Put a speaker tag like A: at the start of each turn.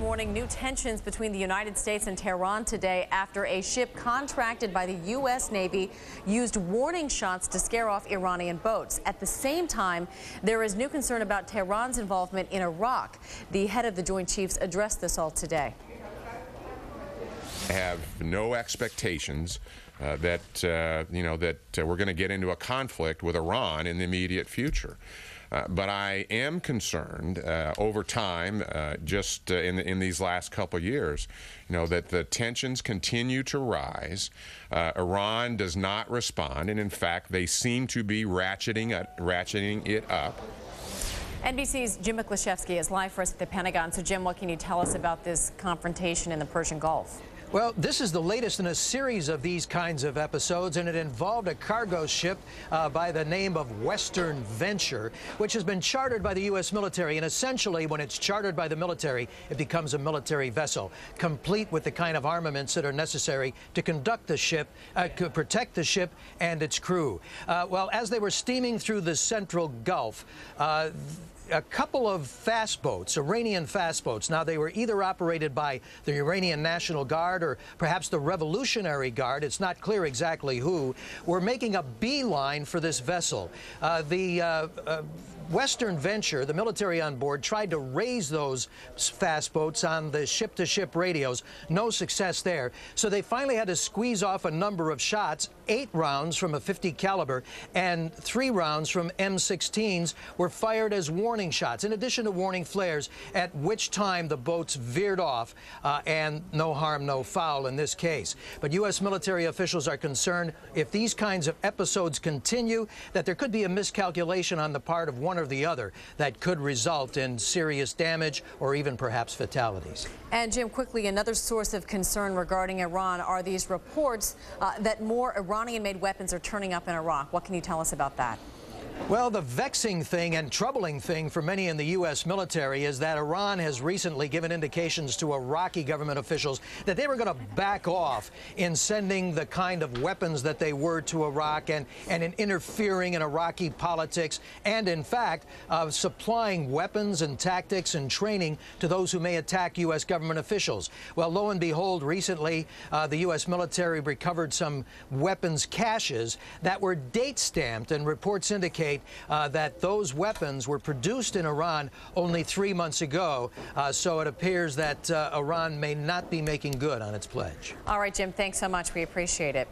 A: morning, new tensions between the United States and Tehran today after a ship contracted by the U.S. Navy used warning shots to scare off Iranian boats. At the same time, there is new concern about Tehran's involvement in Iraq. The head of the Joint Chiefs addressed this all today.
B: I have no expectations that we're going to get into a conflict with Iran in the immediate future. But I am concerned over time, just in these last couple of years, that the tensions continue to rise. Iran does not respond, and in fact, they seem to be ratcheting it up.
A: NBC's Jim Miklaszewski is live for us at the Pentagon. So, Jim, what can you tell us about this confrontation in the Persian Gulf?
C: Well, this is the latest in a series of these kinds of episodes, and it involved a cargo ship by the name of Western Venture, which has been chartered by the U.S. military. And essentially, when it's chartered by the military, it becomes a military vessel, complete with the kind of armaments that are necessary to conduct the ship, protect the ship and its crew. Well, as they were steaming through the central Gulf, a couple of fast boats, Iranian fast boats. Now, they were either operated by the Iranian National Guard or perhaps the Revolutionary Guard. It's not clear exactly who. Were making a beeline for this vessel. Western Venture, the military on board, tried to raise those fast boats on the ship-to-ship radios. No success there. So they finally had to squeeze off a number of shots. 8 rounds from a .50 caliber and 3 rounds from M16s were fired as warning shots, in addition to warning flares, at which time the boats veered off, and no harm, no foul in this case. But U.S. military officials are concerned if these kinds of episodes continue, that there could be a miscalculation on the part of one or the other that could result in serious damage or even perhaps fatalities.
A: And Jim, quickly, another source of concern regarding Iran are these reports that more Iranian-made weapons are turning up in Iraq. What can you tell us about that?
C: Well, the vexing thing and troubling thing for many in the U.S. military is that Iran has recently given indications to Iraqi government officials that they were going to back off in sending the kind of weapons that they were to Iraq and in interfering in Iraqi politics and, in fact, supplying weapons and tactics and training to those who may attack U.S. government officials. Well, lo and behold, recently the U.S. military recovered some weapons caches that were date-stamped, and reports indicate that those weapons were produced in Iran only 3 months ago. So it appears that Iran may not be making good on its pledge.
A: All right, Jim, thanks so much. We appreciate it.